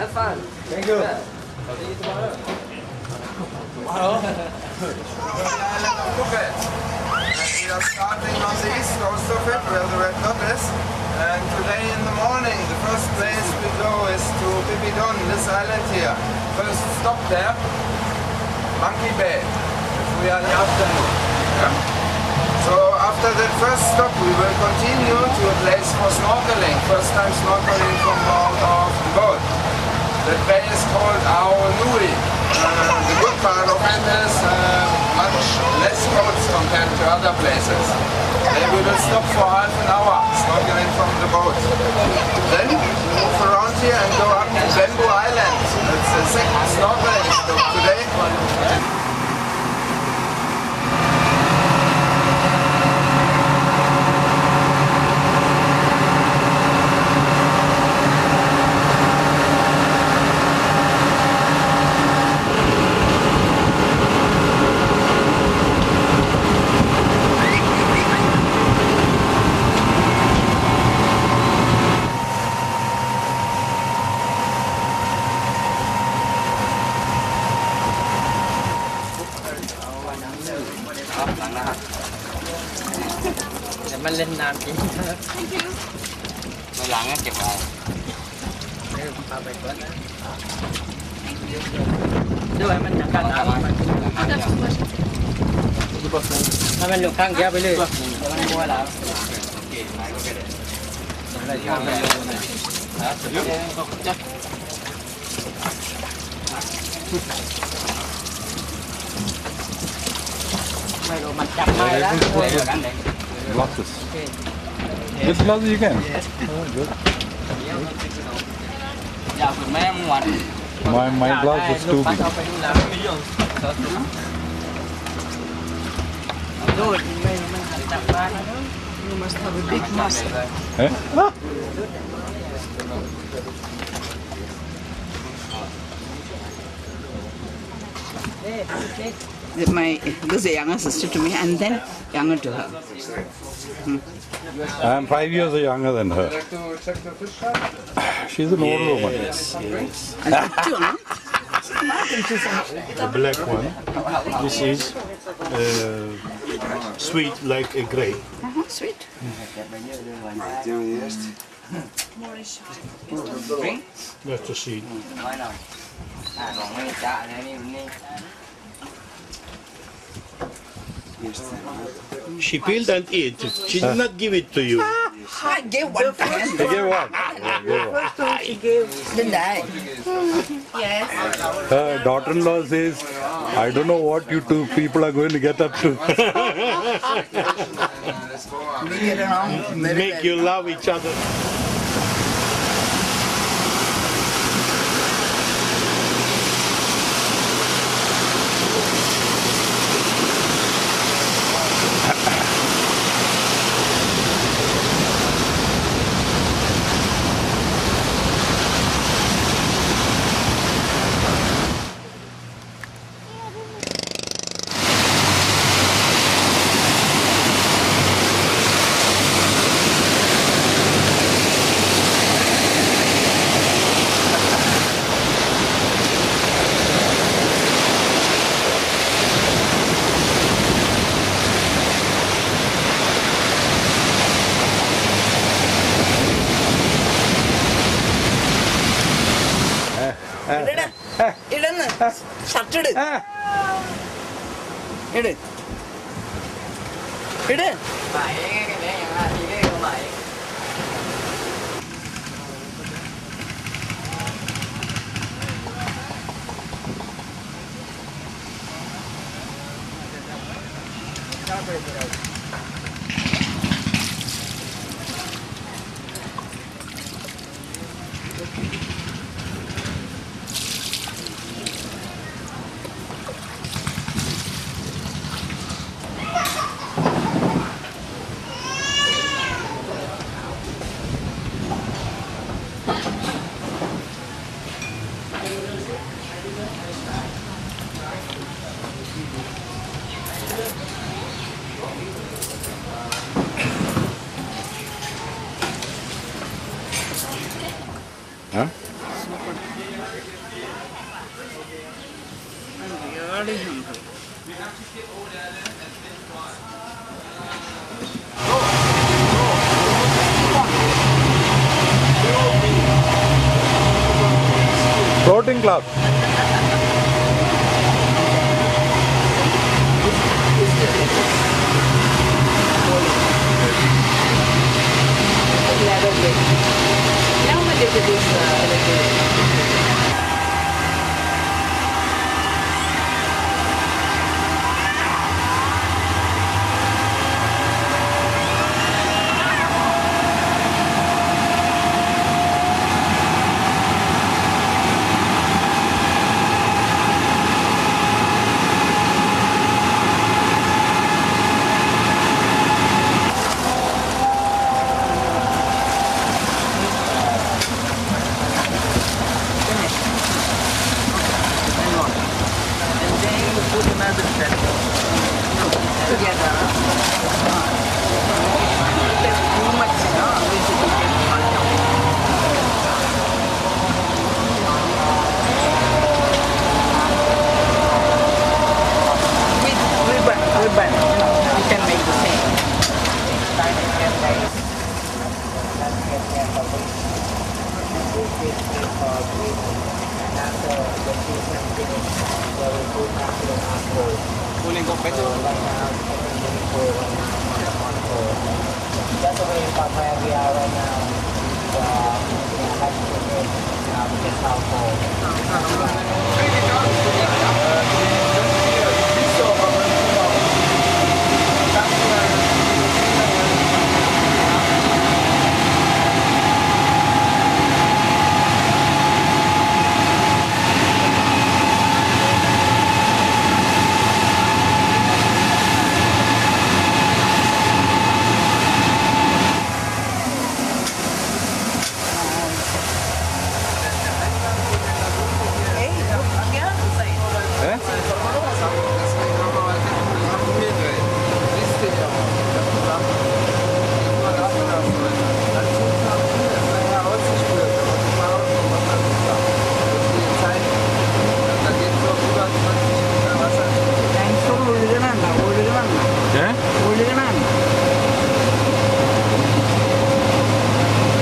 Have fun. Thank you. Yeah. See you tomorrow. Tomorrow? We are starting on the east coast of it, where the red dot is. And today in the morning, the first place we go is to Pipidon, this island here. First stop there, Monkey Bay. We are in the afternoon. Yeah? So after that first stop, we will continue to a place for snorkeling. First time snorkeling from out of the boat. That bay is called Ao Nui. The good part of it is much less boats compared to other places. Then we will stop for half an hour, snorkeling from the boat. Then we move around here and go up to Bamboo Island. That's the second snorkeling stop today. Mình lên làm chị. Tôi lặng á chụp lại. Đưa em mình chẳng cần nào. Mình lục khăn kiaไปเลยมันมัวแล้วไม่รู้มันจับไม่แล้ว Glasses. With glasses you can? Oh, good. Dạ phần mấy em ngoặt. My glass is too big. You must have a big muscle. Eh? This is a younger sister to me, and then younger to her. I'm 5 years younger than her. She's an old woman. Yes. And two, no? The black one. This is sweet like a grape. Sweet. That's the seed. She peeled and ate it. She did not give it to you. I gave one time. They gave one. First one she gave. Didn't I? Yes. Her daughter-in-law says, I don't know what you two people are going to get up to. We get along very Make well. you love each other. ഇടന്ന് shirt ഇട് ഇട് ഇട് 1300. Floating club. How much is this?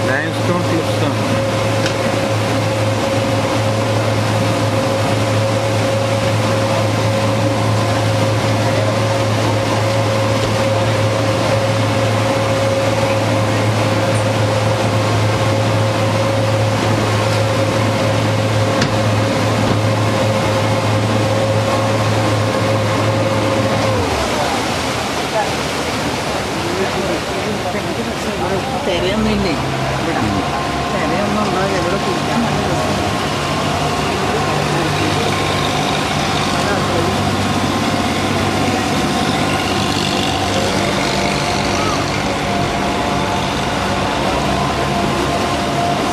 Limestone cliffstone. തിരയൊന്നുമില്ലേ ഇവിടെ തിരയൊന്നും ഉണ്ടാവില്ല ഇവിടെ കുടിക്കാൻ നല്ല രസം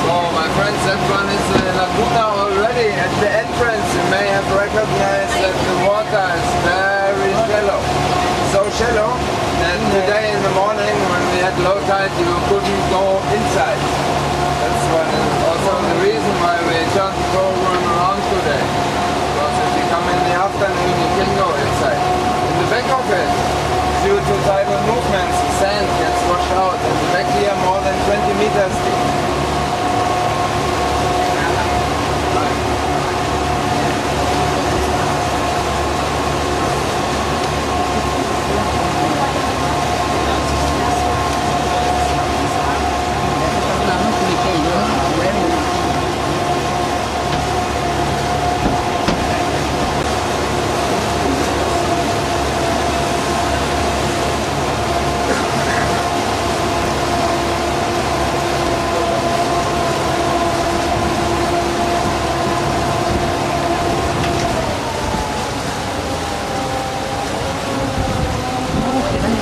So my friends, that one is Laguna already. At the entrance you may have recognized that the water is very shallow. So shallow that today in the morning when we had low tide you couldn't go inside. That's also the reason why we turned the program around today. Because if you come in the afternoon you can go inside. In the back of it, due to tidal movements, the sand gets washed out and the back here more than 20 meters deep.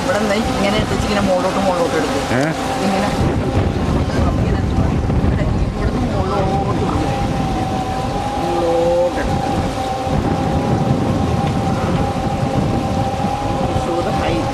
ഇവിടെ നിന്ന് ഇങ്ങനെ എത്തിച്ച് ഇങ്ങനെ മുകളിലോട്ട് എടുക്കും ഇങ്ങനെ ഇങ്ങനെ ഇവിടുന്ന് മുകളിലോട്ട് show the height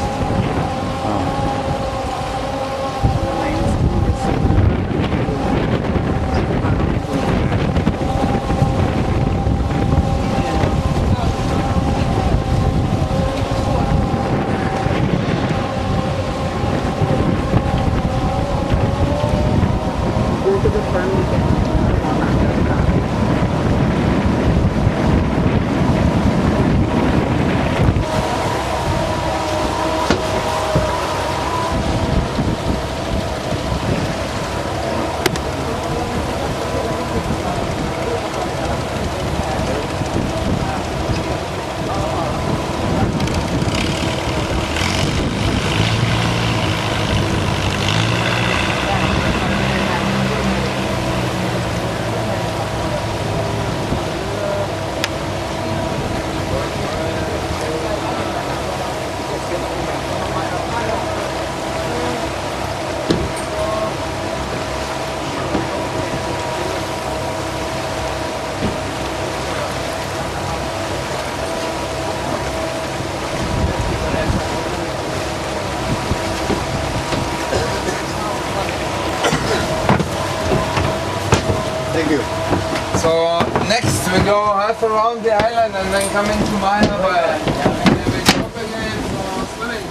go half around the island and then come into Maya Bay. And then we go again for swimming.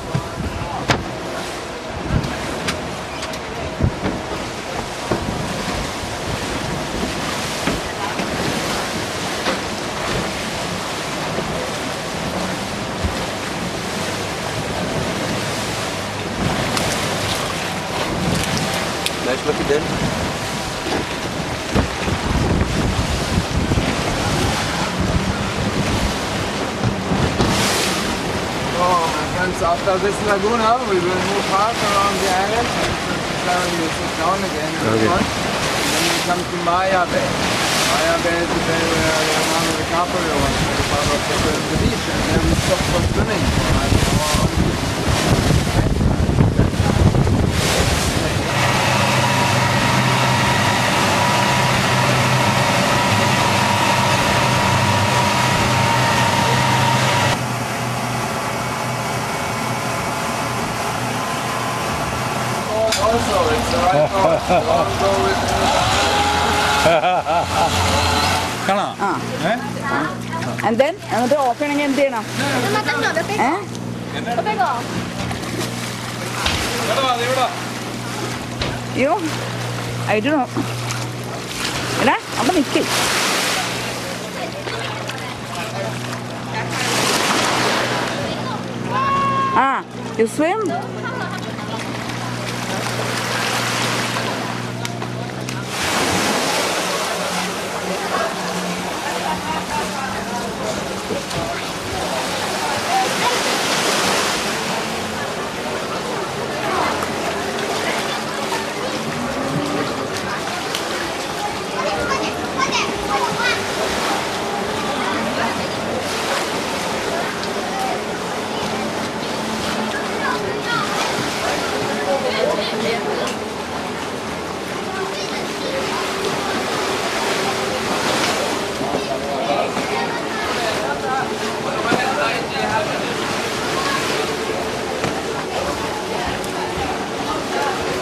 Let's look at them. So after this laguna, we will move half around the island and Sharon will sit down again in the front. And then we come to Maya Bay. Maya Bay is the bay where Leonardo DiCaprio was photographed at the beach, and then we stop for swimming for like an hour. Also, it's the right road. Don't go with കാണാം And then എന്നിട്ട് of ചെയ്യണമെങ്കിൽ എന്ത് ചെയ്യണം? അയ്യോ I don't know. എടാ അവിടെ നിൽക്കേ. You swim?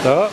So.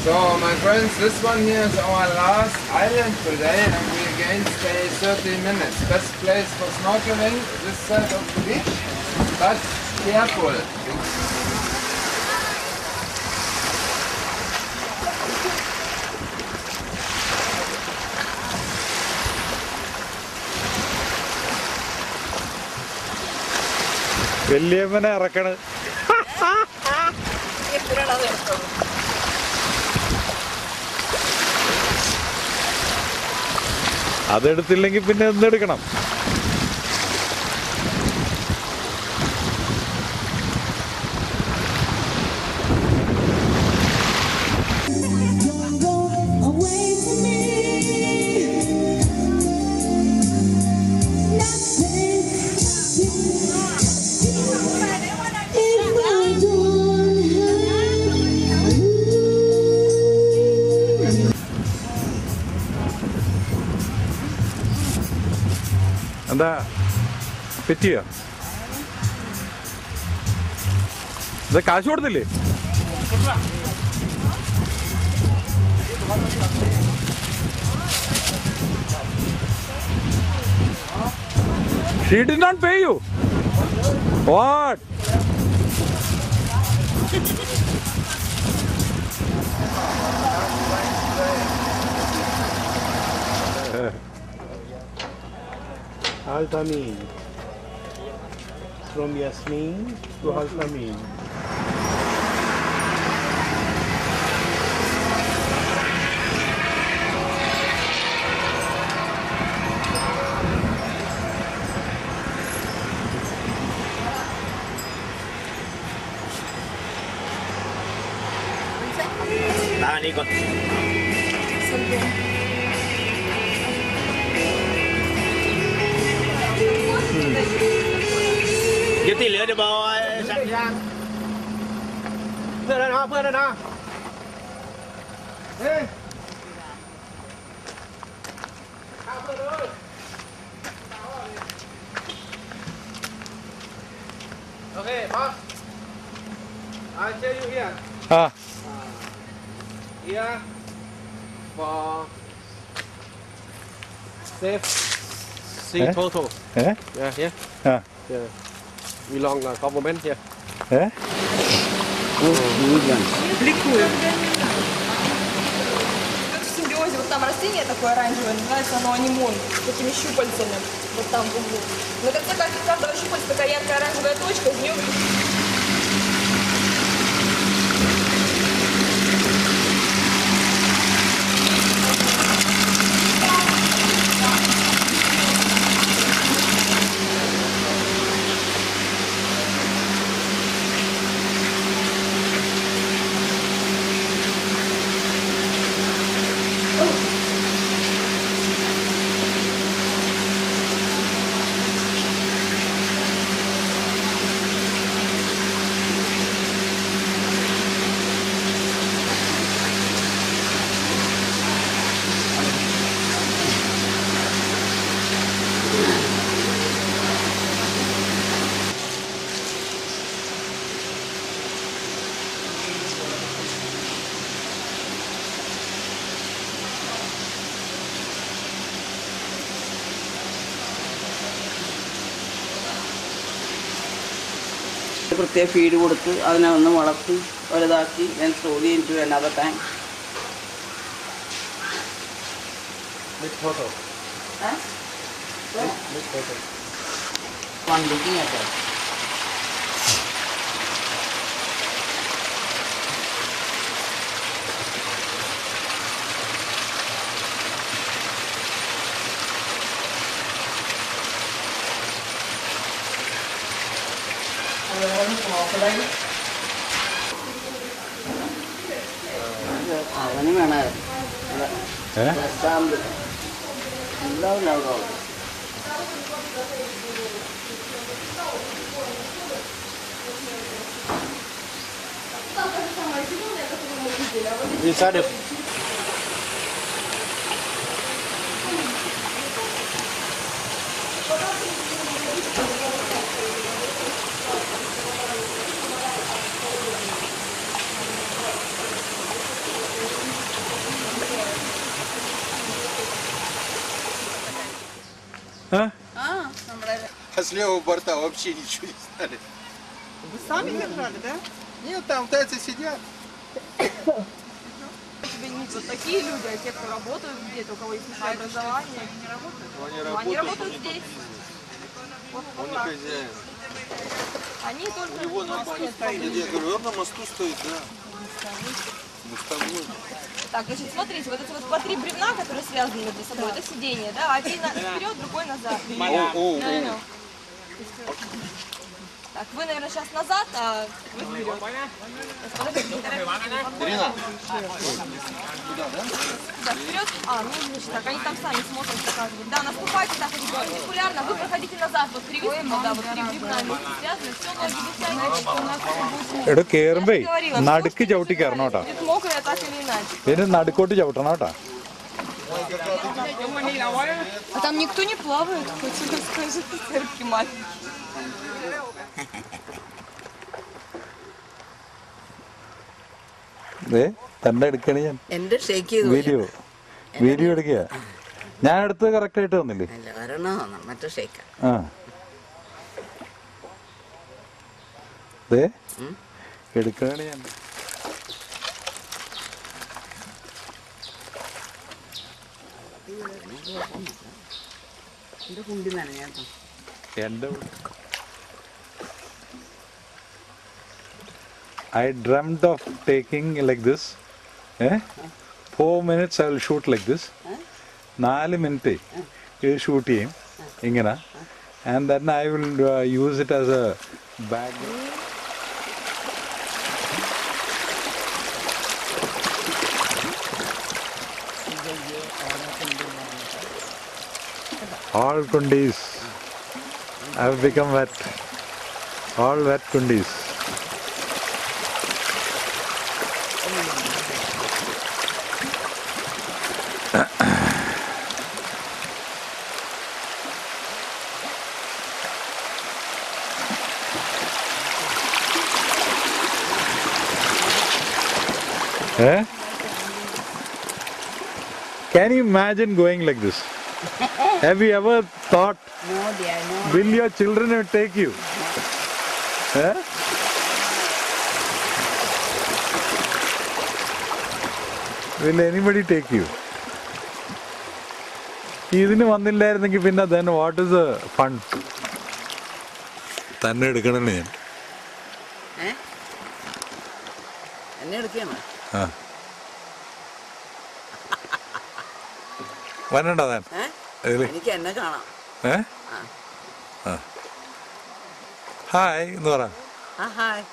So my friends, this one here is our last island today, and we again stay 30 minutes. Best place for snorkeling, this side of the beach, but careful. വല്യമ്മനെ ഇറക്കണ്. അതെടുത്തില്ലെങ്കിൽ പിന്നെ എന്തെടുക്കണം? എന്താ പറ്റിയോ? ഇത് കാശ് കൊടുത്തില്ലേ? She did not pay you. What? Al-Tamin. From Yasmin to Al-Tamin. Tahan ikot. Giúp tí lửa cho bò sẵn sàng. Phương lên hả? Phương lên hả? Ê. Okay, boss. I'll tell you here. Here for safe see total. Eh? Yeah, here. Yeah. Yeah. We long compliment here. Eh? Ликует. Как в симбиозе, вот там растение такое оранжевое, называется оно анимон, с такими щупальцами, вот там в углу. На конце каждого щупальца такая яркая оранжевая точка, из нее പ്രത്യേക feed കൊടുത്ത് അതിനെ ഒന്ന് വളർത്തി വലുതാക്കി ഞാൻ store into another tank. Big total. Huh? Big total. One looking at that. അവന് വേണമായിരുന്നു ഉണ്ടാവില്ല അവിടെ Inside it. А с левого борта вообще ничего не стали. Вы сами держали, да? Нет, там тайцы сидят. Тебе не вот такие люди, а те, кто работают где-то, у кого есть высшее образование. Они не работают? Они работают здесь. Вот Он не так. хозяин. Они только... Его на я говорю, он на мосту стоит, да. Мостовой. Так, значит, смотрите, вот эти вот по 3 бревна, которые связаны между собой, это сиденье, да? Один вперед, другой назад. No. Так, вы, наверное, сейчас назад, а вы вперед. Ирина. Да, вперед. Ну, значит, так, они там сами смотрят, показывают. Да, наступайте так перпендикулярно, вы проходите назад, вот привязано, да, вот 3 бревна вместе связаны, все, ноги вытягивайте. എടോ കേറുമ്പേ നടുക്ക് ചവിട്ടി കയറണം കേട്ടോ. Будет мокрое так или иначе. ഇതിന് നടുക്കോട്ട് ചവിട്ടണം കേട്ടോ. А там никто не плавает, хоть расскажи, церкви маленькие. തന്നെ എടുക്കണേ ഞാൻ എന്റെ ഷേക്ക് ചെയ്തു വീഡിയോ എടുക്കുക. ഞാൻ എടുത്ത് കറക്റ്റ് ആയിട്ട് വന്നില്ലേ? അല്ല ഒരെണ്ണോ മറ്റേ ഷേക്ക ആ എടുക്കണേ ഞാൻ. എന്റെ കുണ്ടി നനഞ്ഞാ എൻ്റെ I dreamt of taking like this. 4 minutes I will shoot like this. 4 minutes ഇത് ഷൂട്ട് ചെയ്യും ഇങ്ങനെ. And then I will use it as a bag. All kundis have become wet. All wet kundis. Can you imagine going like this? Have you ever thought, No, dear, no. will your children take you? Will anybody take you? ഇതിന് വന്നില്ലായിരുന്നെങ്കിൽ പിന്നെ then what is the fun? തന്നെ എടുക്കണല്ലേ ഞാൻ. എന്നെ എടുക്കണോ? വരണ്ട താൻ. എനിക്ക് എന്നെ കാണാം. ഹായ് എന്ന് പറ. ഹായ്.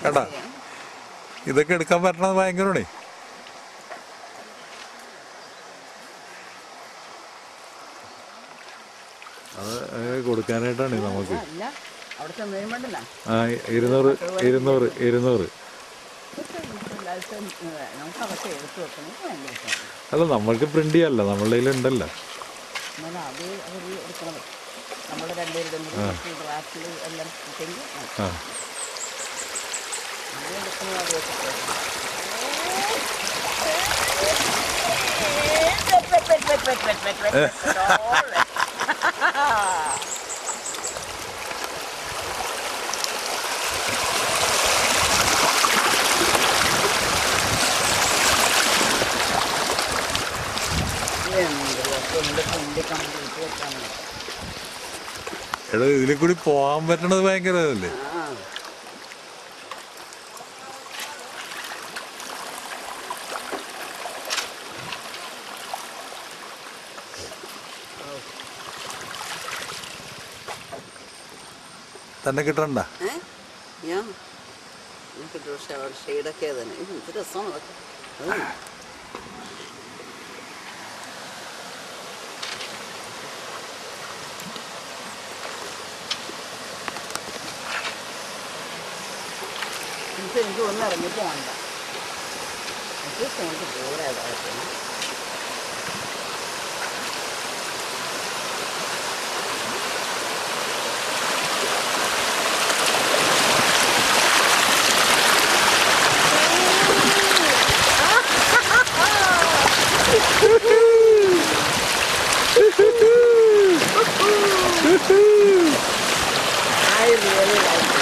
കേട്ടാ ഇതൊക്കെ എടുക്കാൻ പറ്റണത് ഭയങ്കരമാണേ. അത് കൊടുക്കാനായിട്ടാണ് നമുക്ക്. അവിടെ ചെന്നതിനും വേണ്ടല്ല. 200. നമുക്ക് അതൊക്കെ എടുത്തു വെക്കണം. അല്ല നമ്മൾക്ക് പ്രിന്റ് ചെയ്യാമല്ലോ, നമ്മളുടെ കയ്യിലുണ്ടല്ലോ. എന്നാലും അത് അവർ എടുക്കണം. നമ്മുടെ രണ്ടുപേരുടെ ഡ്രാഫ്റ്റിൽ എല്ലാം കിട്ടെങ്കിൽ എടാ ഇതിൽ കൂടി പോകാൻ പറ്റണത് ഭയങ്കര ഇതല്ലേ. തന്നെ കിട്ടണ്ട. ഷെയ്ഡൊക്കെ തന്നെ ഇത് രസമാണ് അതൊക്കെ. എനിക്ക് ഒന്നും ഇറങ്ങി പോകണ്ട. എനിക്ക് പോരാതായിട്ട് I really like it.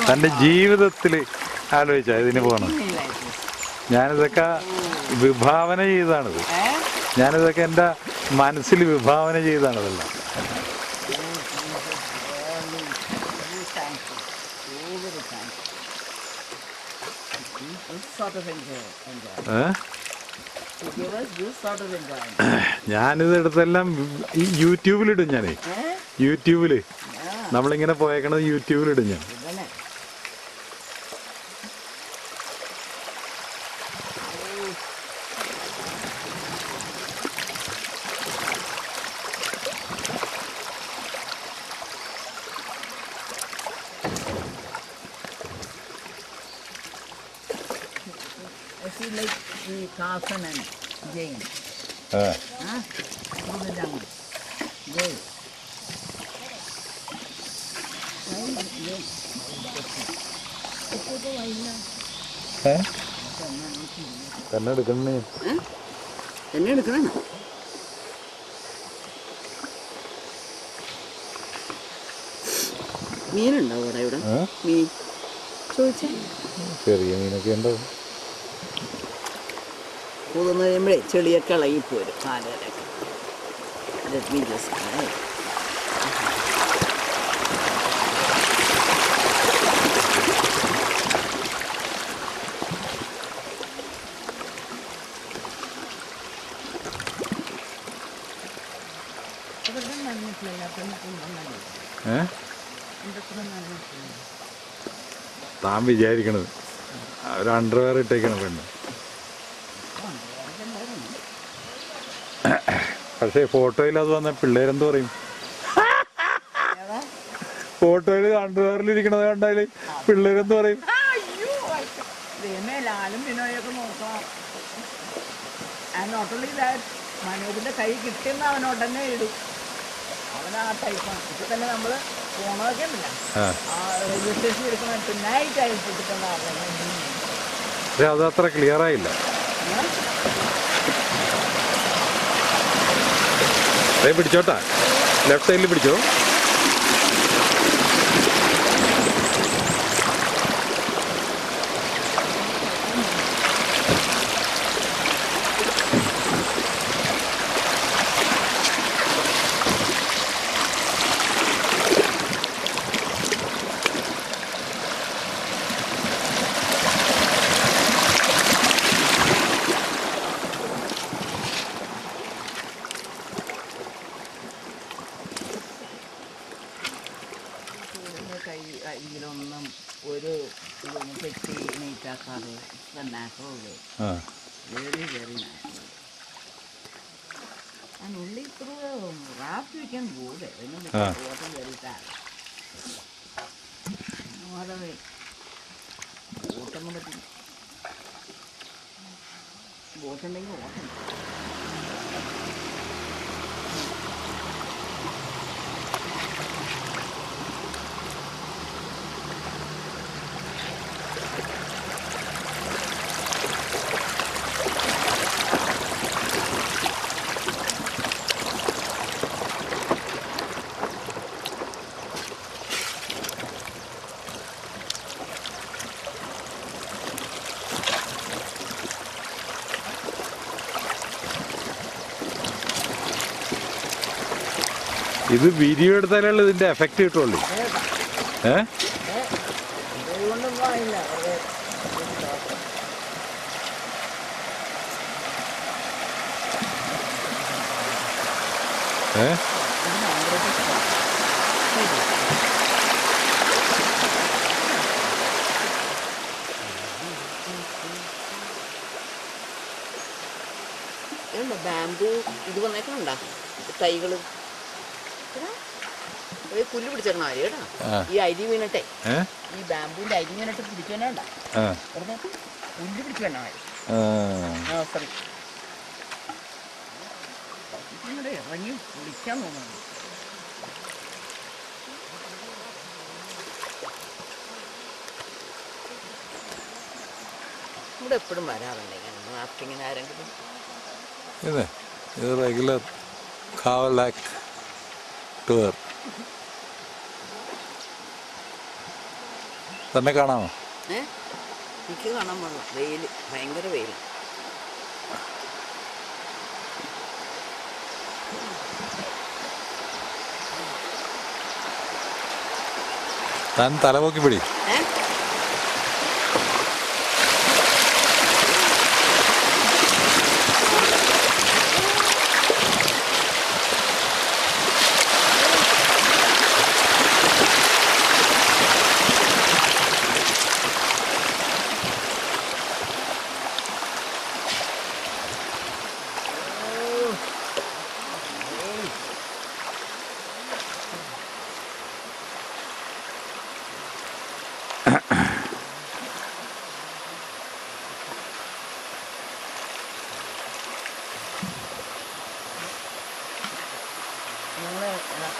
തൻ്റെ ജീവിതത്തിൽ ആലോചിച്ചാ ഇതിന് പോകണം. ഞാനിതൊക്കെ വിഭാവന ചെയ്താണിത്. ഞാനിതൊക്കെ എൻ്റെ മനസ്സിൽ വിഭാവന ചെയ്താണിതെല്ലാം. ഞാനിത് എടുത്തെല്ലാം ഈ യൂട്യൂബിലിടും. ഞാനേ യൂട്യൂബില് നമ്മളിങ്ങനെ പോയേക്കണത് യൂട്യൂബിലിടും ഞാൻ. I feel like the Carson and Jane. Through the jungle. Go. തന്നെ എടുക്കണേ. എന്നെ എടുക്കണേ. മീനുണ്ടാവും അവിടെ ഇവിടെ? മീൻ ചോദിച്ചാൽ ചെറിയ മീനൊക്കെ ഉണ്ടാവും. കൂതുന്ന കഴിയുമ്പോഴേ ചെളിയൊക്കെ ഇളകിപ്പോരും കാലയിലൊക്കെ. താൻ വിചാരിക്കണത് ഒരു അണ്ടർവെയർ ഇട്ടേക്കണം പെണ്ണ്. പക്ഷേ ഫോട്ടോയിൽ അത് വന്ന പിള്ളേരെന്ത് പറയും? ഫോട്ടോയിൽ അണ്ടർവെയറിലിരിക്കണത് കണ്ടാല് പിള്ളേരെന്ത് പറയും? ലാലും വിനോയൊക്കെ നോക്കാം. മനോജിന്റെ കൈ കിട്ടിയെന്ന് അവനോടന്നെ ഇടും. അവനാ ടൈപ്പാണ്. ഇപ്പൊ തന്നെ നമ്മള് ഫോണൊക്കെ ഉണ്ടല്ല, റെയിൽവേ സ്റ്റേഷൻ എടുക്കുന്ന നൈറ്റ് ആയി പക്ഷെ അത് അത്ര ക്ലിയർ ആയില്ല. പിടിച്ചോട്ടാ, ലെഫ്റ്റ് സൈഡിൽ പിടിച്ചോ. കൈ അരിയിലൊന്നും ഒരു ഇതൊന്നും പെട്ടി നീറ്റാക്കാതെ natural very very nice. And only through raft we can go there. You know, because water very bad. No other way. Water no better. Water नहीं water. ഇത് വീഡിയോ എടുത്താലേ ഇതിന്റെ എഫക്റ്റ് കിട്ടുള്ളൂ. ബാമ്പു ഇത് വന്നേക്കണ്ട തൈകള് പുല്ല് പിടിച്ചേക്കണ മതി കേട്ടോ. ഈ അരി വീണിട്ടെ, ഈ ബാമ്പുവിന്റെ അരി വീണിട്ട് പിടിച്ചു തന്നെ ഉണ്ടാ പുല്ല് പിടിച്ചു തന്നെ മതി. ഇറങ്ങി വിളിക്കാൻ തോന്നുന്നു. ഇവിടെ എപ്പോഴും വരാറുണ്ട് റാഫ്റ്റിങ്ങിന് ആരെങ്കിലും. ഇത് റെഗുലർ Khao Lake ടൂർ തന്നെ കാണാമോ? എനിക്ക് കാണാൻ പാടില്ല, വെയിൽ, ഭയങ്കര വെയിൽ. താൻ തലപോക്കി പിടി.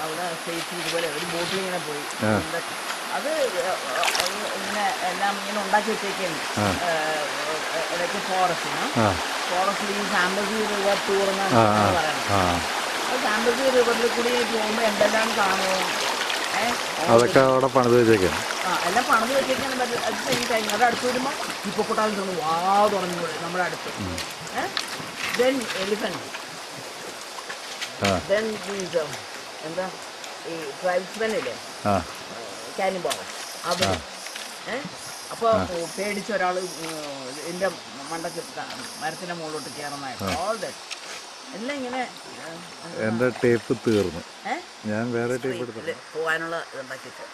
അവിടെ സ്റ്റേറ്റ് ഇതുപോലെ ഒരു ബോട്ടിൽ ഇങ്ങനെ പോയി. അത് ഇങ്ങനെ എല്ലാം ഇങ്ങനെ ഉണ്ടാക്കി വെച്ചേക്കാണ്. ഇടയ്ക്ക് ഫോറസ്റ്റിൽ ഈ സാമ്പസി റിവർ ടൂർ എന്നാണ് പറയുന്നത്. അപ്പോൾ സാമ്പസി റിവറിൽ കൂടി പോകുമ്പോൾ എന്തെല്ലാം കാണുമോ, അതൊക്കെ അവിടെ പണിത് വെച്ചേക്കാണ്. എല്ലാം പണിത് വെച്ചേക്കാണ്. അത് കഴിഞ്ഞ് അത് അടുത്ത് വരുമ്പോൾ ഹിപ്പോപ്പൊട്ടാമസ് ഒന്ന് വാ തുറന്നു നമ്മുടെ അടുത്ത്. ദെൻ എലിഫന്റ്, ദെൻ എന്താ ഈ ട്രൈബ്സ്മെൻ ഇല്ലേ, കാനിബാൾ, അവർ. അപ്പോൾ പേടിച്ച ഒരാൾ എൻ്റെ മണ്ടക്ക് മരത്തിൻ്റെ മുകളിലോട്ട് കയറുന്നതായിട്ട് ഓൾ ദാറ്റ് എല്ലാം ഇങ്ങനെ. എൻ്റെ ടേപ്പ് തീർന്നു, ഞാൻ വേറെ ടേപ്പ് എടുത്തില്ല. പോകാനുള്ള ഇതുണ്ടാക്കിയിട്ട്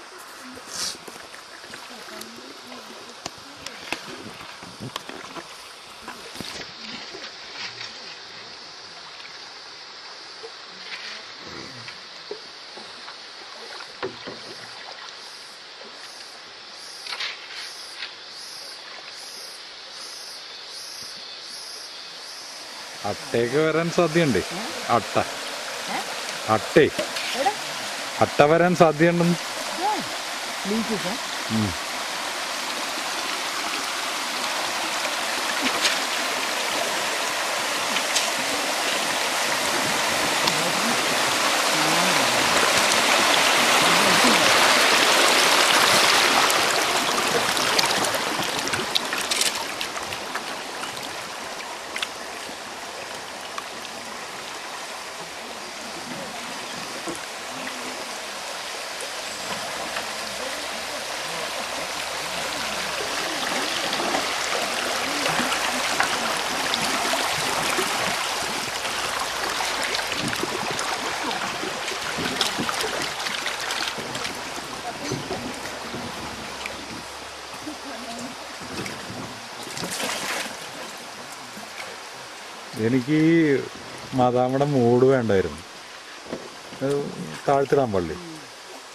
അട്ടയൊക്കെ വരാൻ സാധ്യതയുണ്ട്. അട്ട വരാൻ സാധ്യതയുണ്ടെന്ന്. എനിക്ക് ഈ മദാമ്മയുടെ മൂട് വേണ്ടായിരുന്നു, താഴ്ത്തിടാൻ പള്ളി.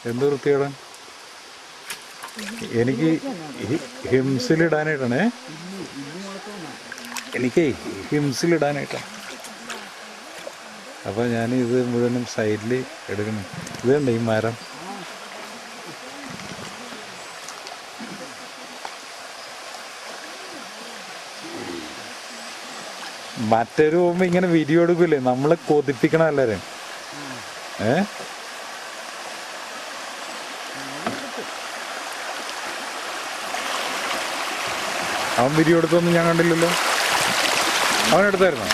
എന്ത് വൃത്തിയിടാൻ? എനിക്ക് ഹിംസിലിടാനായിട്ടാണേ, എനിക്ക് ഹിംസിലിടാനായിട്ടാണ്. അപ്പോൾ ഞാനിത് മുഴുവനും സൈഡിൽ എടുക്കണം. ഇതുണ്ട് ഈ മരം. മറ്റൊരു പോകുമ്പോൾ ഇങ്ങനെ വീഡിയോ എടുക്കൂലേ, നമ്മളെ കൊതിപ്പിക്കണം എല്ലാവരും. അവൻ വീഡിയോ എടുത്തൊന്നും ഞാൻ കണ്ടില്ലല്ലോ. അവൻ എടുത്തായിരുന്നോ?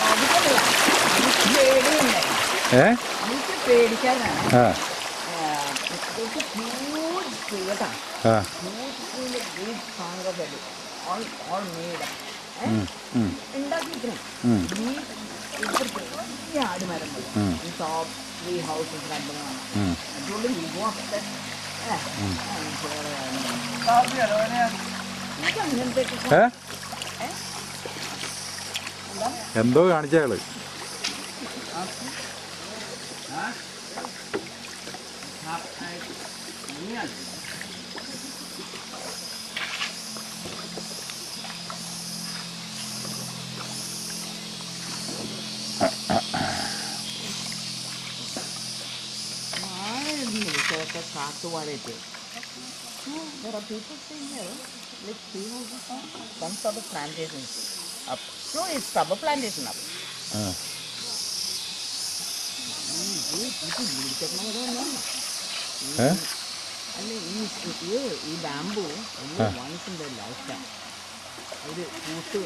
എന്തോ കാണിച്ചയാള്. കാട്ടുവാഴയിട്ട്. There are people staying here, like tree houses, some sort of plantations up. No, it's rubber plantation up. ഈ bamboo only once in their lifetime. ഒരു കൂട്ട്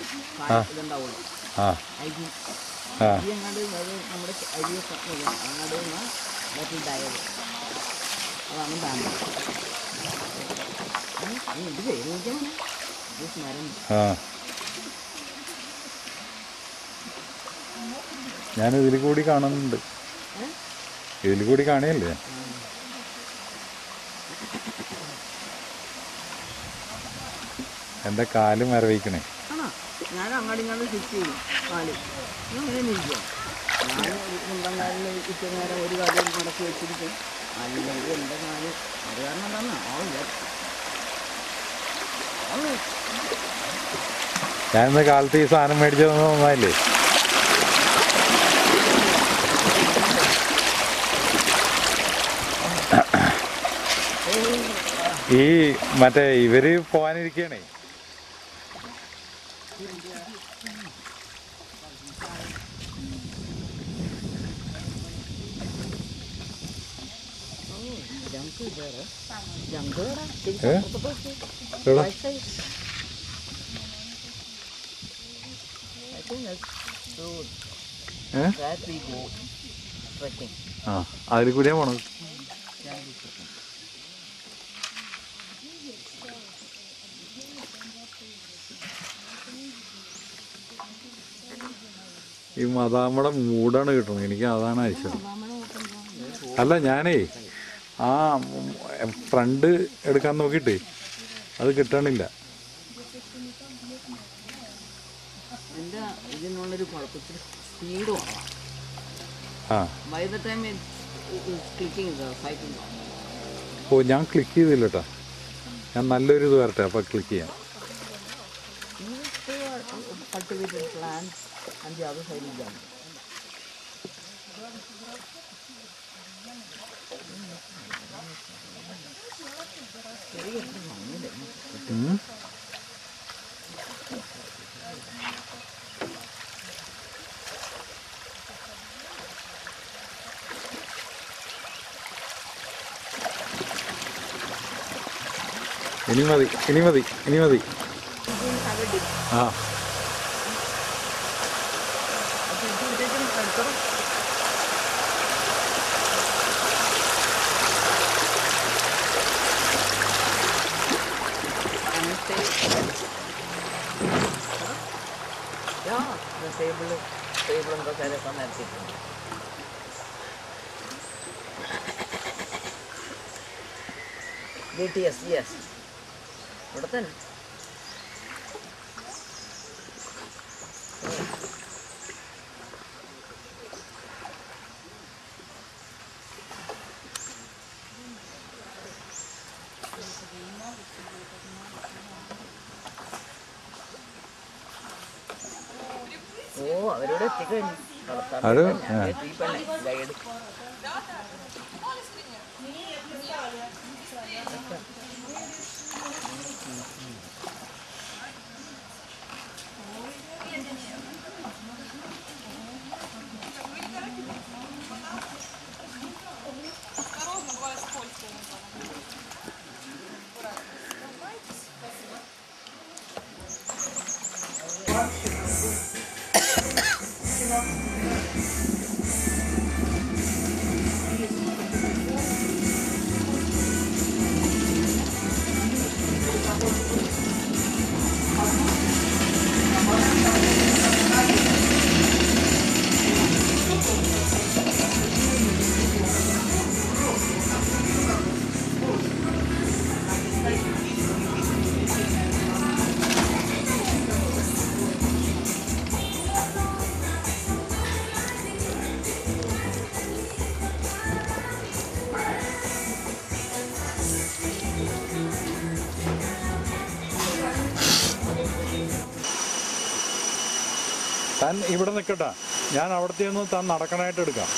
ഇതുണ്ടാവുള്ളൂ. അരി അരി അങ്ങോട്ട് അത് നമ്മുടെ അരിയൊക്കെ അങ്ങോട്ട് ഇതായത് അതാണ് താമസം. ഇത് പേര് നോക്കിയാൽ ഇത് സ്മരം. ഞാൻ ഇതിൽ കൂടി കാണുന്നുണ്ട്, ഇതിൽ കൂടി കാണുകയല്ലേ. എൻ്റെ കാല് മരവിക്കണേ. ആണോ? ഞാൻ അങ്ങോട്ട് ഇങ്ങോട്ട് സ്വിച്ച് ചെയ്യും കാല്. ഞാൻ അങ്ങനെ ഇരിക്കുക. ഞാൻ സ്വന്തം കാലിൽ ഇച്ചിരി നേരം ഒരു കാലിൽ മുടക്കി വെച്ചിരിക്കും. അല്ലെങ്കിൽ എൻ്റെ കാല് അത് കാരണം എന്താണെന്ന് ആവില്ല. ഞാനിന്ന് കാലത്ത് ഈ സാധനം മേടിച്ചത് നന്നായില്ലേ. ഈ മറ്റേ ഇവര് പോകാനിരിക്കണേ. അതിൽ കൂടിയാ പോണത്. ഈ മദാമ്മയുടെ മൂടാണ് കിട്ടുന്നത്, എനിക്ക് അതാണ് ആവശ്യം. അല്ല ഞാനേ ആ ഫ്രണ്ട് എടുക്കാൻ നോക്കിയിട്ടേ അത് കിട്ടണില്ല. ഇതിനുള്ളൊരു കുഴപ്പത്തിൽ സ്പീഡ് കുറവാണ്. ബൈ ദ ടൈം ഓ ഞാൻ ക്ലിക്ക് ചെയ്തില്ല കേട്ടോ. ഞാൻ നല്ലൊരു ഇത് വരട്ടെ അപ്പം ക്ലിക്ക് ചെയ്യാം. cultivated plants and the other side is done. ഇനി മതി, ഇനി മതി, ഇനി മതി. ആ table എന്താ കാര്യമൊക്കെ നിരത്തിയിട്ടുണ്ട്. BTS, yes. ഇവിടെ തന്നെ. ഓ അവരോട് എത്തിക്കഴിഞ്ഞു. ഗൈഡ് താൻ ഇവിടെ നിൽക്കട്ടെ, ഞാൻ അവിടത്തെ ഒന്ന് താൻ നടക്കണായിട്ട് എടുക്കാം.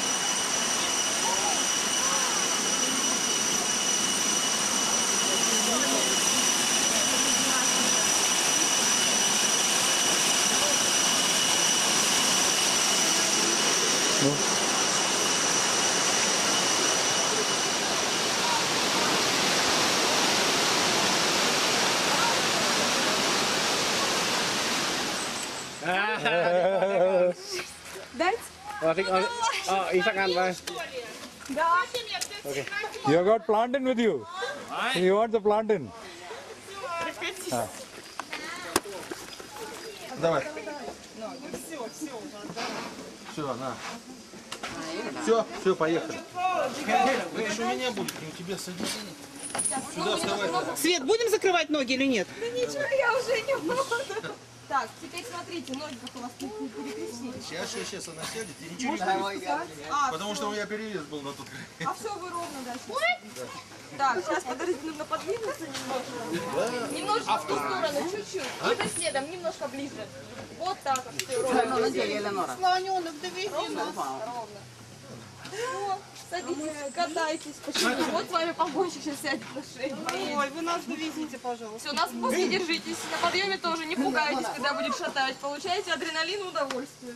Дайте. Isa kan ba? Да. You got plantain with you. You want the plantain? Давай. Все, на. Все, поехали. Еще меня будет, не тебе садись. Сюда вставай. Свет, будем закрывать ноги или нет? Да ничего, я уже не буду. Так, теперь смотрите, ноги как у вас перекрестили. Сейчас она сядет, и ничего не будет. Потому что у меня переезд был на тот край. А все, вы ровно дальше. Так, сейчас подождите, нужно подвинуться немножко. Немножко в ту сторону, чуть-чуть. И вы следом, немножко ближе. Вот так вот, все ровно. Слоненок, Ровно. Вот, садитесь, катайтесь, пошли. Вот с вами погонщик сейчас сядет на шею. Ой, вы нас довезите, пожалуйста. Все, нас после держитесь. На подъеме тоже не пугайтесь, когда будет шатать. Получаете адреналин и удовольствие.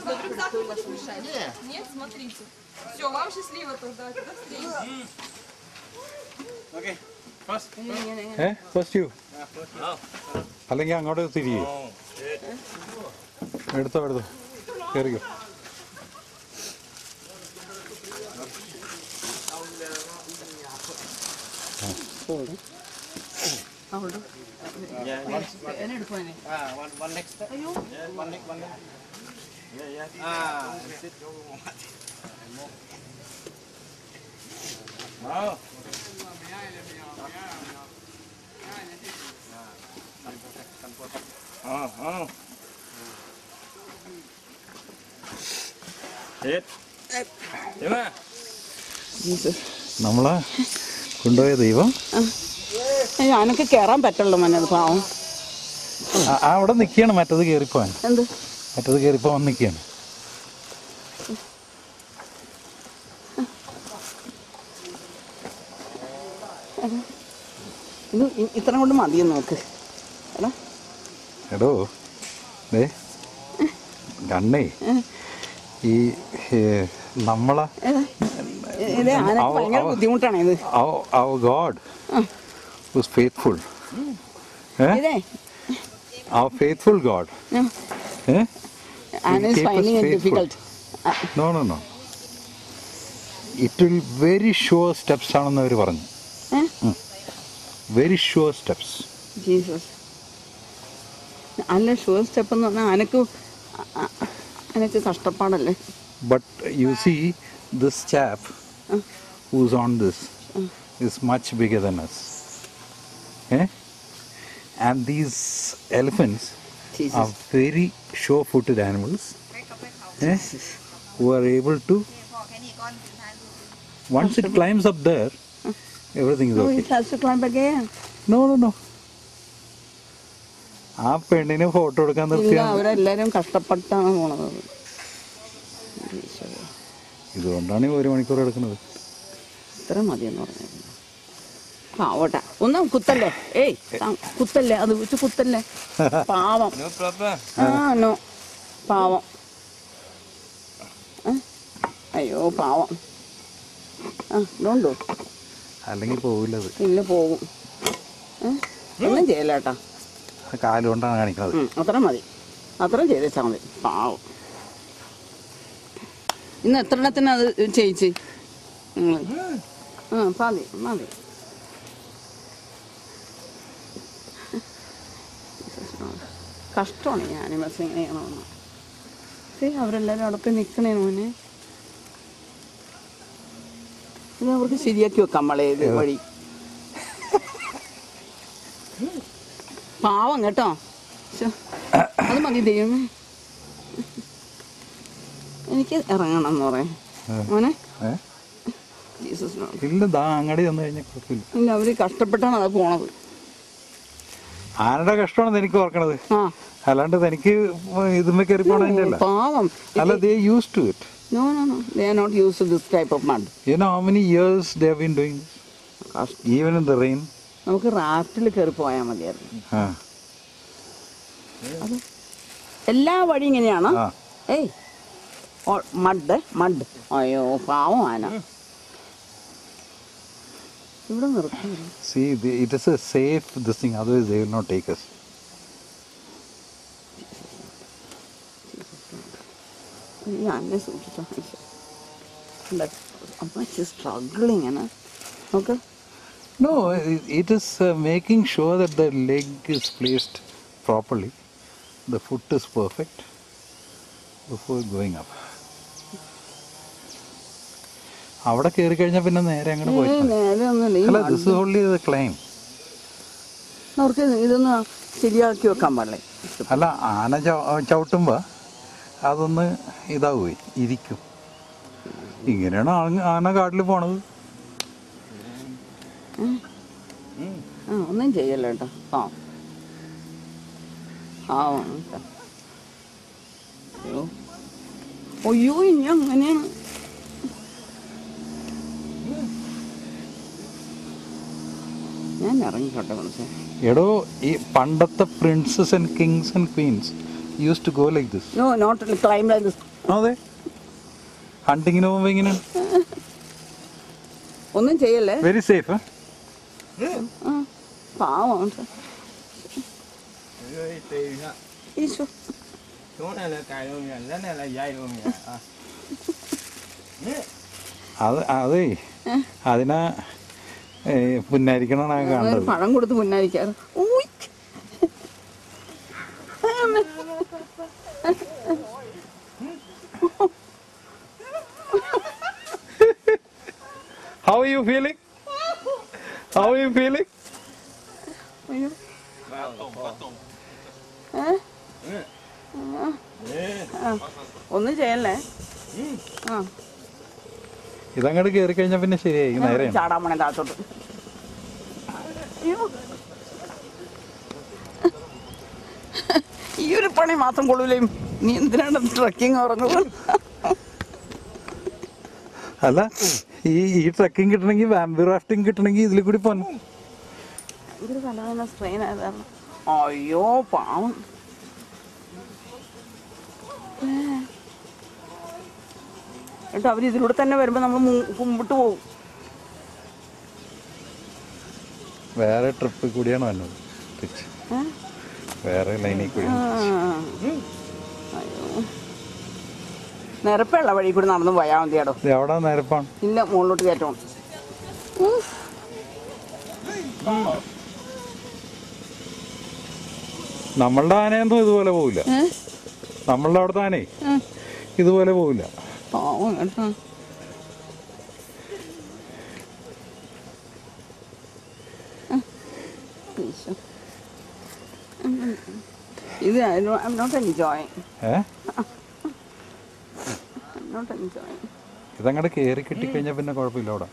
На рюкзак не будет мешать? Нет, смотрите. Все, вам счастливо тогда. До встречи. Okay. First. First you. അല്ലെങ്കിൽ അങ്ങോട്ട് തിരികെ എടുത്തോ കയറിക്കോ. One next. Yeah, one next. Yeah. Sit. Wow. നമ്മളെ കൊണ്ടുപോയ ദൈവം ഞാനൊക്കെ കേറാൻ പറ്റുള്ളൂ മന്നത് പാവം. അവിടെ നിൽക്കുകയാണ്, മറ്റത് കയറിപ്പോവാൻ. എന്ത് മറ്റത് കയറിപ്പോവാൻ നിൽക്കുകയാണ്. ഇത് ഇത്ര കൊണ്ട് മതിയെന്ന് നോക്ക്. എടാ എടോ ദേ കണ്ണേ, ഈ നമ്മളെ ഇത് ആനക്ക് ഭയങ്കര ബുദ്ധിമുട്ടാണ് ഇത്. our God was faithful. ഇതേ Our faithful God. ആന is keep us finding it faithful. difficult. No. It will very sure steps ആണെന്ന് അവർ പറഞ്ഞു. Very sure steps. ജീസസ്. അല്ല ഷുവർ സ്റ്റെപ്പ് എന്ന് പറഞ്ഞാൽ അനക്ക് കഷ്ടപ്പാടല്ലേ. But you see, this chap who's on this is much bigger than us. And these elephants Jesus. are very sure-footed animals who are able to, once it climbs up there, everything is Oh, okay. it has to climb again. No. ആ പെണ്ണിനെ photo എടുക്കാൻ ഇല്ല, നിർത്തിയാണ്. അവരെല്ലാരും കഷ്ടപ്പെട്ടാണ് പോണത്. ഇതുകൊണ്ടാണ് 1 മണിക്കൂർ എടുക്കുന്നത്. ഇത്ര മതിയെന്ന് പറഞ്ഞു. പാവട്ടെ, ഒന്നും കുത്തല്ലേ. ഏയ് കുത്തല്ലേ, അത് വെച്ച് കുത്തല്ലേ. പാവം. No problem. നോ പാവം. അയ്യോ പാവം. ഇതുണ്ടോ? അല്ലെങ്കിൽ പോവില്ലത്. ഇല്ല പോകും. ഒന്നും ചെയ്യല്ല കേട്ടാ. കാലുകൊണ്ടാണ് കാണിക്കുന്നത്. അത്ര മതി, അത്രയും ചെയ്തേച്ചാൽ മതി. പാവം. ഇന്ന് എത്ര എണ്ണത്തിന് അത് ചെയ്യിച്ച് നിങ്ങൾ? മതി. കഷ്ടമാണ് ഈ ആനിമൽസ് ഇങ്ങനെ ചെയ്യണമെന്ന്. അവരെല്ലാവരും അവിടെ പോയി നിൽക്കണേ മോനെ. ഇത് അവർക്ക് ശരിയാക്കി വെക്കാം നമ്മളെ ഇത് വഴി. പാവം കേട്ടോ. അത് മതി ദൈവമേ. എനിക്ക് ഇറങ്ങണം എന്ന് പറയാം മോനെ. ജീസസിനോട് ഇല്ല, അങ്ങടി വന്നു കഴിഞ്ഞാൽ കുഴപ്പമില്ല. ഇല്ല, അവര് കഷ്ടപ്പെട്ടാണ് അത് പോണത്. ആനയുടെ കഷ്ടമാണെന്ന് എനിക്ക് ഓർക്കണത്. അല്ലാണ്ട് എനിക്ക് ഇതുമ്മ കയറി പോണതിന്റെ പാവം. അല്ല, they used to it. No, they are not used to this type of mud. You know how many years they have been doing this? Even in the rain. നമുക്ക് റാഫ്റ്റിൽ കയറി പോയാൽ മതിയായിരുന്നു. അത് എല്ലാ വഴി ഇങ്ങനെയാണ്. ഏയ് മഡ്. അയ്യോ പാവം ആന. ഇവിടെ നിർത്തി. See, it is a safe this thing, otherwise they will not take us. ഞാനെ സൂക്ഷിച്ചോ അമ്മ സ്ട്രഗ്ലിങ് ആണ് നോക്ക്. No, it is making sure that the leg is placed properly. The foot is perfect before going up. അവിടെ കയറി കഴിഞ്ഞാൽ പിന്നെ നേരെ അങ്ങനെ പോയി. നേരെ ഒന്നുമില്ല. അല്ല, this is only the climb. അവർക്ക് ഇതൊന്ന് ശരിയാക്കി വെക്കാൻ പാടില്ലേ? അല്ല, ആന ചവിട്ടുമ്പോൾ അതൊന്ന് ഇതാവുകയെ ഇരിക്കും. ഇങ്ങനെയാണ് ആന കാട്ടിൽ പോണത്. ഒന്നും ചെയ്യല്ലോ കേട്ടോ. അയ്യോ ഇനി അങ്ങനെയാണ്. ഞാൻ ഇറങ്ങിക്കോട്ടെ മനസ്സിലായി. എടോ, ഈ പണ്ടത്തെ princes and kings and queens use to go like this. No not climb like this. അതെ, ഹണ്ടിങ്ങിന് പോകുമ്പോൾ ഇങ്ങനെയാണ്. ഒന്നും ചെയ്യല്ലേ. Very safe. പാവം. Isho Chỗ này là cài luôn nha, cái này là dây luôn nha. അതെ, അതിനാ പുന്നാരിക്കണം കാണുന്നത്. പഴം കൊടുത്ത് പുന്നാരിക്കാറ്. How are you feeling? How are you feeling? ഒന്നും ചെയ്യല്ലേ. ഇതങ്ങോട്ട് കയറി കഴിഞ്ഞാൽ പിന്നെ ശരിയായി, നേരെ ചാടാൻ പോണേ താഴത്തോട്ട്. ഈ ഒരു പണി മാത്രം കൊള്ളൂലേയും. നീ എന്തിനാണ് ട്രക്കിങ് ഇറങ്ങുന്നത്? അല്ല, ഈ ട്രക്കിംഗ് കിട്ടണമെങ്കിൽ, വാമ്പി റാഫ്റ്റിംഗ് കിട്ടണമെങ്കിൽ ഇതിൽ കൂടി പോന്നു. ഇതൊരു കലാകാരൻ സ്ട്രെയിൻ ആയതാണ്. അയ്യോ പാവം. എന്നിട്ട് അവർ ഇതിലൂടെ തന്നെ വരുമ്പോൾ നമ്മൾ കുമ്പിട്ട് പോകും. വേറെ ട്രിപ്പ് കൂടിയാണ് വന്നത്, വേറെ ലൈനിൽ കൂടി. അയ്യോ, നിരപ്പുള്ള വഴി കൂടി നടന്നു പോയാൽ മതിയാടോ. എവിടെ നിരപ്പാണ്? ഇല്ല, മുകളിലോട്ട് കയറ്റണം. നമ്മളുടെ ആനയൊന്നും ഇതുപോലെ പോവില്ല. നമ്മളുടെ അവിടുത്തെ ആനേ ഇതുപോലെ പോവില്ല. ഇത് I'm not enjoying. ഇതങ്ങോട്ട് കയറി കിട്ടിക്കഴിഞ്ഞാൽ പിന്നെ കുഴപ്പമില്ല. അവിടെ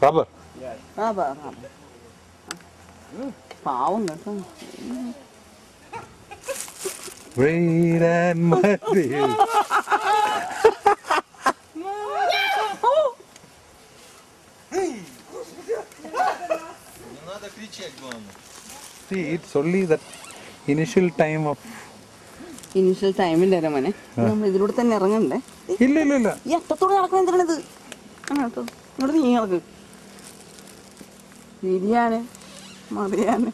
റബ്ബർ പാവം കേട്ടോ. Great and mighty. See, it's only that initial time of. Initial ടൈമിൻ്റെ മോനെ, നമ്മൾ ഇതിലൂടെ തന്നെ ഇറങ്ങണ്ടേ? ഇല്ല ഇല്ല ഇല്ല, ഈ അറ്റത്തോടെ നടക്കാൻ എന്തിനാണിത്? കേട്ടോ, ഇങ്ങോട്ട് നീ ഇറക്ക്. തിരിയാന് മറിയാന്.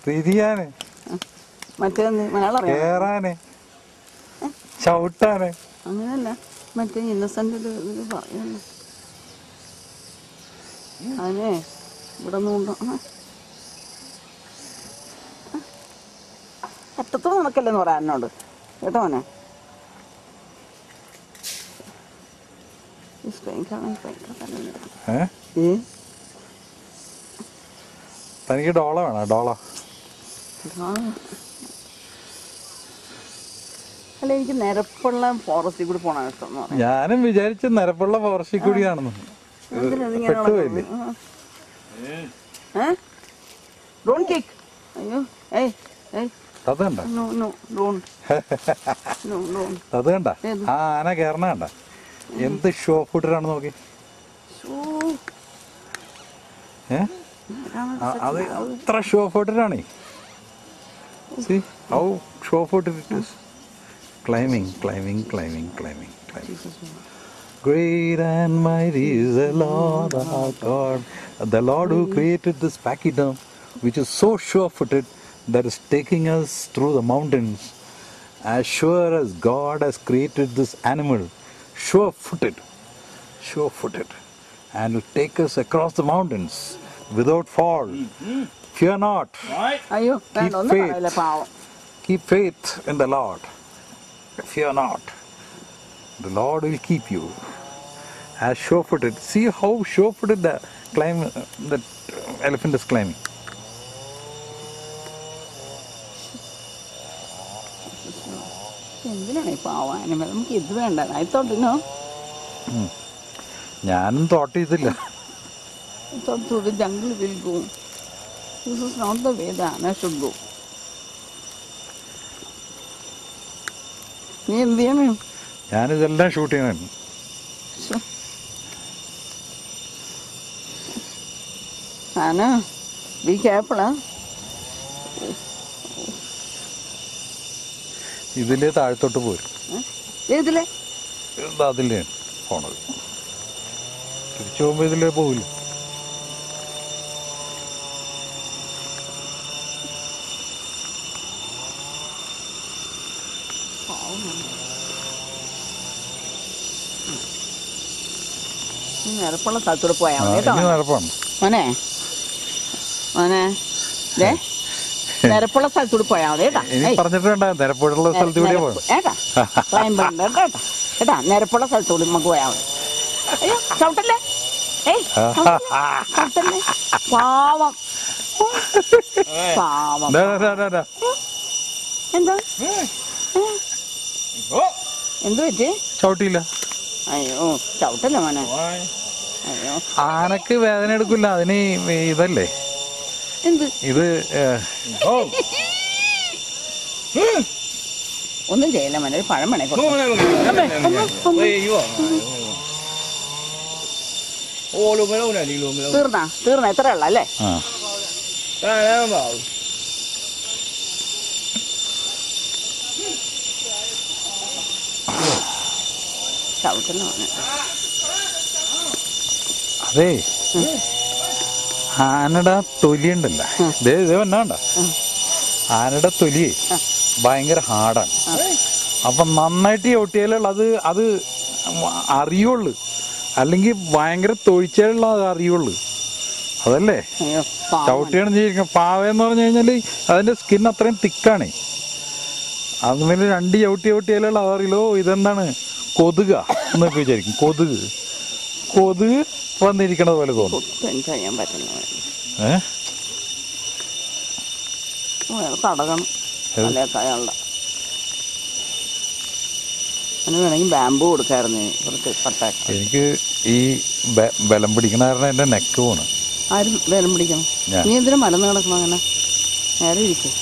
തിരിയാന്, മറ്റേന്ന് മലയാളം കേറാന്, ചവിട്ടാന്. അങ്ങനെയല്ല, മറ്റേ ഇന്നസെന്റ് ഇതിൽ പറയുന്നു. അതിനെ ഇവിടെ നിന്നുണ്ടോ അറ്റത്തോടെ നടക്കല്ലെന്ന് പറയാം എന്നോട് കേട്ടോ മോനെ. തനിക്ക് ഡോള വേണോ? ഡോള അല്ല, എനിക്ക് നിരപ്പുള്ള ഫോറസ്റ്റിൽ കൂടി പോണ ഇഷ്ടം. ഞാനും വിചാരിച്ച നിരപ്പുള്ള ഫോറസ്റ്റിൽ കൂടിയാണെന്ന്. പെട്ടുപോയില്ലേ? അയ്യോ ഏയ് ഏയ് അത് കണ്ട, അത് കണ്ട, ആ ആന കേറണ കണ്ട, എന്ത് ഷോ ഫുട്ടറാണ് നോക്കി. അത് അത്ര show ഫുട്ടറാണേ. See how sure-footed it is. Climbing, climbing, climbing, climbing, climbing. Great and mighty is the Lord our God. The Lord who created this pachyderm, which is so sure-footed that is taking us through the mountains. As sure as God has created this animal, sure-footed, and will take us across the mountains without fall. Fear not. അയ്യോ Keep വേണ്ട ഒന്നും faith. പറയില്ല പാവം. Keep faith in the Lord. Fear not. The Lord will keep you. As sure-footed. See how sure-footed the elephant is climbing. എന്തിനാണ് ഈ പാവം animal? നമുക്ക് ഇത് വേണ്ട. I thought, you know, ഞാനും തോട്ട് ചെയ്തില്ല. I thought through the jungle we'll go. This is not the way the Anna should go. നീ എന്ത് ചെയ്യണം? ഞാനിതെല്ലാം ഷൂട്ട് ചെയ്യണം. Anna, be careful, huh? ഇതിലേ താഴത്തോട്ട് പോരും. ഏതിലെ? അതിലേ പോണത്. തിരിച്ചു പോകുമ്പോൾ ഇതിലേ പോവില്ല. നിരപ്പുള്ള സ്ഥലത്തൂടെ പോയാൽ മതി കേട്ടോ. ഇനി നടപ്പാണ്. മോനെ മോനെ ദേ നിരപ്പുള്ള സ്ഥലത്തൂടെ പോയാൽ മതി കേട്ടാ. ഇനി പറഞ്ഞിട്ട് വേണ്ട, നിരപ്പുള്ള സ്ഥലത്ത് കൂടിയേ പോകണം. ഏട്ടാ ക്ലൈംബുണ്ട് കേട്ടാ. കേട്ടാ നിരപ്പുള്ള സ്ഥലത്തൂടെ നമുക്ക് പോയാൽ മതി. അയ്യോ ചവിട്ടല്ലേ. ഏയ് ചവിട്ടല്ലേ. പാവം പാവം. എന്താ എന്ത് പറ്റി? ചവിട്ടിയില്ല. അയ്യോ ചവിട്ടല്ലേ മോനെ. അയ്യോ ആനക്ക് വേദന എടുക്കില്ല. അതിന് ഇതല്ലേ എന്ത് ഇത്. ഒന്നും ചെയ്യില്ല മോനെ. ഒരു പഴം വേണേ തീർന്ന എത്ര ഉള്ള അല്ലേ? ചവിട്ടുന്ന മോനെ. അതെ ആനയുടെ തൊലി ഉണ്ടല്ല, ഇതേവന്നാണ്ട ആനയുടെ തൊലി ഭയങ്കര ഹാർഡാണ്. അപ്പൊ നന്നായിട്ട് ചവിട്ടിയാലുള്ള അത് അറിയുള്ളു. അല്ലെങ്കിൽ ഭയങ്കര തൊഴിച്ചാലുള്ള അത് അറിയുള്ളു. അതല്ലേ ചവിട്ടിയാണ് ചെയ്തിരിക്കുന്നത്. പാവയെന്ന് പറഞ്ഞു കഴിഞ്ഞാൽ അതിന്റെ സ്കിൻ അത്രയും തിക്കാണ്. അതുമേലെ രണ്ട് ചവിട്ടിയാലുള്ള അതറിയില്ലോ ഇതെന്താണ് കൊതുക എന്നൊക്കെ വിചാരിക്കും. കൊതുക് വന്നിരിക്കണത് പോലെ തോന്നും. കടകണം അയാളുടെ. അതിന് വേണമെങ്കിൽ ബാമ്പു കൊടുക്കായിരുന്നു കുറച്ച് പട്ടാക്ക. എനിക്ക് ഈ ബലം പിടിക്കണ കാരണം എന്റെ നെക്ക് പോണ്. ആരും ബലം പിടിക്കണം? നീ എന്തിനും മലന്ന് കിടക്കണം അങ്ങനെ? നേരെ ഇരിക്കും.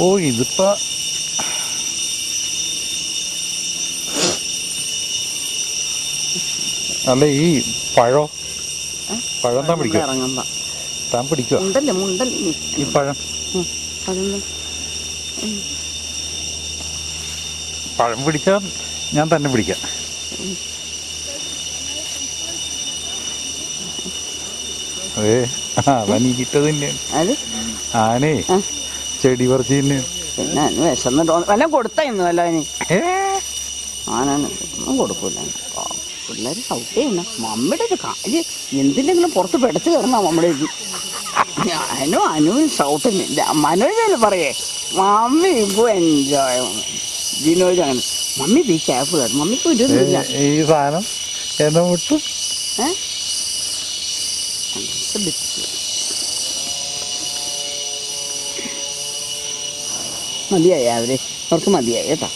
ഓ ഇതിപ്പോ അല്ല ഈ പഴം താൻ പിടിക്കുക. താൻ പിടിക്കുക ഈ പഴം. പഴം പിടിച്ചാൽ ഞാൻ തന്നെ പിടിക്കാം. അതെ അവനീക്കിട്ടത് തന്നെയാണ്. ആനേ ചെടി പറിച്ച് തന്നെയാണ്. വിശന്നിട്ടോ വല്ലതും കൊടുത്തായിരുന്നു വല്ല അതിന്? ആനൊന്നും കൊടുക്കൂല. പിള്ളേർ ഷൗട്ട് ചെയ്യുന്ന മമ്മിയുടെ ഒരു കാര്യം എന്തില്ലെങ്കിലും പുറത്ത് പെടച്ച് കയറുന്ന മമ്മയുടെ ഇത്. അനുവും ഷൗട്ടില്ല. മനോജ് പറയേ മമ്മി ഇപ്പൊ എൻജോയ്. ജിനോജ് അങ്ങനെ മമ്മി ബി കെയർഫുൾ ആണ്. മമ്മിക്ക് ഒരു ഈ സാധനം എന്നെ വിട്ടു. മതിയായി അവര് അവർക്ക് മതിയായി കേട്ടോ.